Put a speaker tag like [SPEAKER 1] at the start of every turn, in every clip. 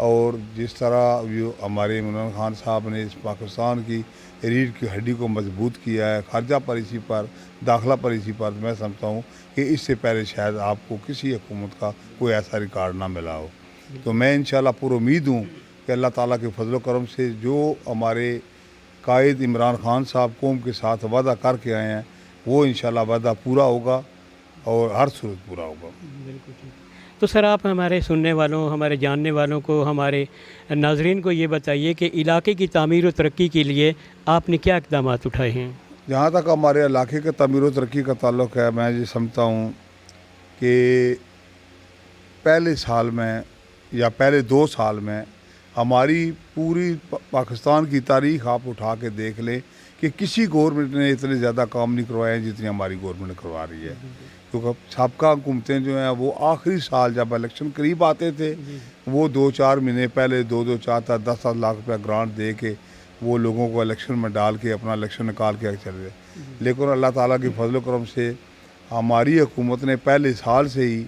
[SPEAKER 1] اور جس طرح جو ہمارے عمران خان صاحب نے اس پاکستان کی ریڑھ کی ہڈی کو مضبوط کیا ہے، خارجہ پالیسی پر، داخلہ پالیسی پر، میں سمجھتا ہوں کہ اس سے پہلے شاید آپ کو کسی حکومت کا کوئی ایسا ریکارڈ نہ ملا ہو۔ تو میں انشاءاللہ پر امید ہوں کہ اللہ تعالیٰ کے فضل و کرم سے جو ہمارے قائد عمران خان صاحب قوم کے ساتھ وعدہ کر کے آئے ہیں وہ انشاءاللہ وعدہ پورا ہوگا اور ہر صورت پورا ہوگا۔
[SPEAKER 2] بالکل ٹھیک۔ تو سر آپ ہمارے سننے والوں، ہمارے جاننے والوں کو، ہمارے ناظرین کو یہ بتائیے کہ علاقے کی تعمیر و ترقی کے لیے آپ نے کیا اقدامات اٹھائے ہیں؟
[SPEAKER 1] جہاں تک ہمارے علاقے کے تعمیر و ترقی کا تعلق ہے، میں یہ سمجھتا ہوں کہ پہلے سال میں یا پہلے 2 سال میں ہماری پوری پاکستان کی تاریخ آپ اٹھا کے دیکھ لیں کہ کسی گورنمنٹ نے اتنے زیادہ کام نہیں کروائے ہیں جتنی ہماری گورنمنٹ کروا رہی ہے، کیونکہ سابقہ حکومتیں جو ہیں وہ آخری سال جب الیکشن قریب آتے تھے وہ 2-4 مہینے پہلے 2-2 4 10 لاکھ روپیہ گرانٹ دے کے وہ لوگوں کو الیکشن میں ڈال کے اپنا الیکشن نکال کے چل رہے، لیکن اللہ تعالیٰ کی فضل و کرم سے ہماری حکومت نے پہلے سال سے ہی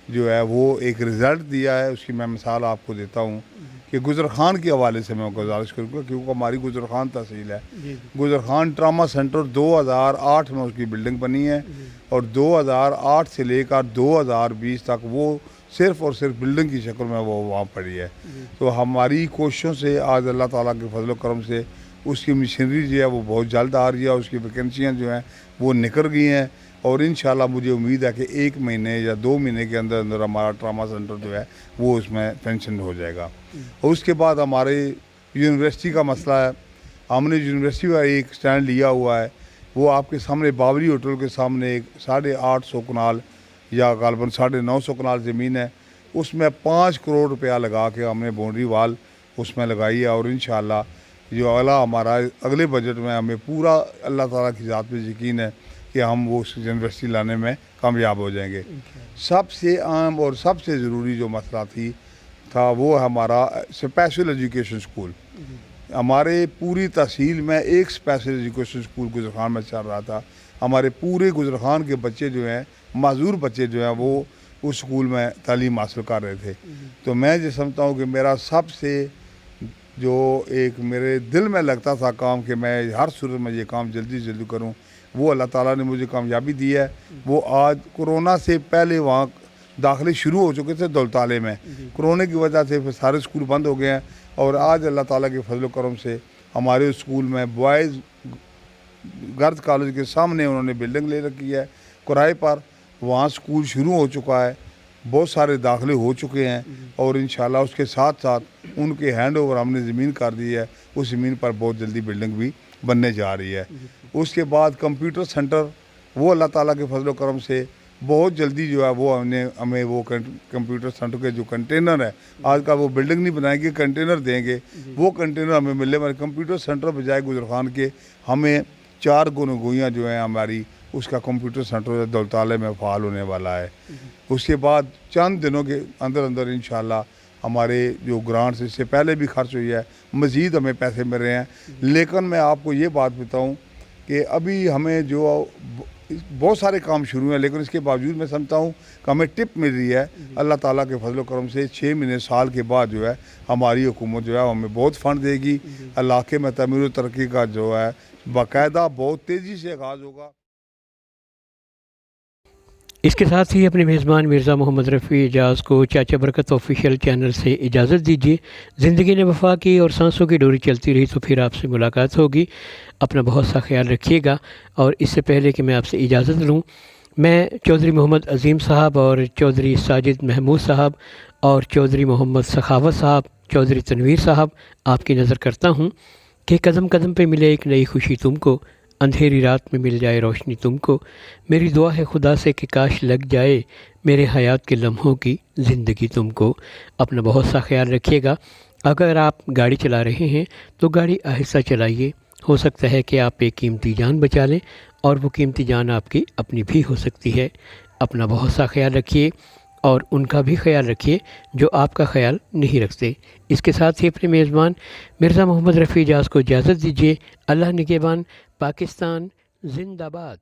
[SPEAKER 1] جو ہے وہ ایک رزلٹ دیا ہے۔ اس کی میں مثال آپ کو دیتا ہوں کہ گجر خان کے حوالے سے میں گزارش کروں گا، کیونکہ ہماری گجر خان تحصیل ہے۔ گجر خان ٹراما سینٹر 2008 میں اس کی بلڈنگ بنی ہے اور 2008 سے لے کر 2020 تک وہ صرف اور صرف بلڈنگ کی شکل میں وہ وہاں پڑی ہے۔ تو ہماری کوششوں سے آج اللہ تعالیٰ کے فضل و کرم سے اس کی مشینری جو ہے وہ بہت جلد آ رہی ہے، اس کی ویکینسیاں جو ہیں وہ نکل گئی ہیں اور انشاءاللہ مجھے امید ہے کہ 1 مہینے یا 2 مہینے کے اندر اندر ہمارا ٹراما سینٹر جو ہے وہ اس میں پینشن ہو جائے گا۔ اور اس کے بعد ہمارے یونیورسٹی کا مسئلہ ہے، ہم نے یونیورسٹی کا ایک سٹینڈ لیا ہوا ہے، وہ آپ کے سامنے باوری ہوٹل کے سامنے ایک 850 کنال یا غالباً 950 کنال زمین ہے، اس میں 5 کروڑ روپیہ لگا کے ہم نے باؤنڈری وال اس میں لگائی ہے اور انشاءاللہ جو ہمارا اگلے بجٹ میں ہمیں پورا اللہ تعالیٰ کی ذات پہ یقین ہے کہ ہم وہ اس یونیورسٹی لانے میں کامیاب ہو جائیں گے۔ سب سے اہم اور سب سے ضروری جو مسئلہ تھا وہ ہمارا اسپیشل ایجوکیشن اسکول۔ ہمارے پوری تحصیل میں ایک اسپیشل ایجوکیشن اسکول گجرخان میں چل رہا تھا، ہمارے پورے گجرخان کے بچے جو ہیں، معذور بچے جو ہیں، وہ اس اسکول میں تعلیم حاصل کر رہے تھے۔ تو میں یہ سمجھتا ہوں کہ میرا سب سے جو ایک میرے دل میں لگتا تھا کام کہ میں ہر صورت میں یہ کام جلدی جلدی کروں، وہ اللہ تعالیٰ نے مجھے کامیابی دی ہے۔ وہ آج کورونا سے پہلے وہاں داخلے شروع ہو چکے تھے دولتالے میں، کورونا کی وجہ سے سارے اسکول بند ہو گئے ہیں اور آج اللہ تعالیٰ کے فضل و کرم سے ہمارے اسکول میں بوائز گرلز کالج کے سامنے انہوں نے بلڈنگ لے رکھی ہے کرائے پر، وہاں اسکول شروع ہو چکا ہے، بہت سارے داخلے ہو چکے ہیں اور انشاءاللہ اس کے ساتھ ساتھ ان کے ہینڈ اوور ہم نے زمین کر دی ہے، اس زمین پر بہت جلدی بلڈنگ بھی بننے جا رہی ہے۔ اس کے بعد کمپیوٹر سینٹر، وہ اللہ تعالیٰ کے فضل و کرم سے بہت جلدی جو ہے وہ ہمیں وہ کمپیوٹر سینٹر کے جو کنٹینر ہے، آج کا وہ بلڈنگ نہیں بنائیں گے، کنٹینر دیں گے، وہ کنٹینر ہمیں ملنے والے کمپیوٹر سینٹر بجائے گجرخان کے ہمیں 4 گنگوئیاں جو ہیں ہماری اس کا کمپیوٹر سینٹر دولتالے میں فعال ہونے والا ہے۔ اس کے بعد چند دنوں کے اندر اندر انشاءاللہ ہمارے جو گرانٹس اس سے پہلے بھی خرچ ہوئی ہے، مزید ہمیں پیسے مل رہے ہیں، لیکن میں آپ کو یہ بات بتاؤں کہ ابھی ہمیں جو بہت سارے کام شروع ہیں، لیکن اس کے باوجود میں سمجھتا ہوں کہ ہمیں ٹپ مل رہی ہے اللہ تعالیٰ کے فضل و کرم سے 6 مہینے سال کے بعد جو ہے ہماری حکومت جو ہے ہمیں بہت فنڈ دے گی، علاقے میں تعمیر و ترقی کا جو ہے باقاعدہ بہت تیزی سے آغاز ہوگا۔
[SPEAKER 2] اس کے ساتھ ہی اپنے میزبان مرزا محمد رفیع اعجاز کو چاچا برکت آفیشیل چینل سے اجازت دیجیے۔ زندگی نے وفا کی اور سانسوں کی ڈوری چلتی رہی تو پھر آپ سے ملاقات ہوگی۔ اپنا بہت سا خیال رکھیے گا، اور اس سے پہلے کہ میں آپ سے اجازت لوں، میں چودھری محمد عظیم صاحب اور چودھری ساجد محمود صاحب اور چودھری محمد سخاوت صاحب، چودھری تنویر صاحب، آپ کی نظر کرتا ہوں کہ قدم قدم پہ ملے ایک نئی خوشی تم کو، اندھیری رات میں مل جائے روشنی تم کو، میری دعا ہے خدا سے کہ کاش لگ جائے میرے حیات کے لمحوں کی زندگی تم کو۔ اپنا بہت سا خیال رکھیے گا۔ اگر آپ گاڑی چلا رہے ہیں تو گاڑی آہستہ چلائیے، ہو سکتا ہے کہ آپ ایک قیمتی جان بچا لیں، اور وہ قیمتی جان آپ کی اپنی بھی ہو سکتی ہے۔ اپنا بہت سا خیال رکھیے اور ان کا بھی خیال رکھیے جو آپ کا خیال نہیں رکھتے۔ اس کے ساتھ ہی اپنے میزبان مرزا محمد رفیع اعجاز کو اجازت دیجیے۔ اللہ نگہبان۔ پاکستان زندہ باد۔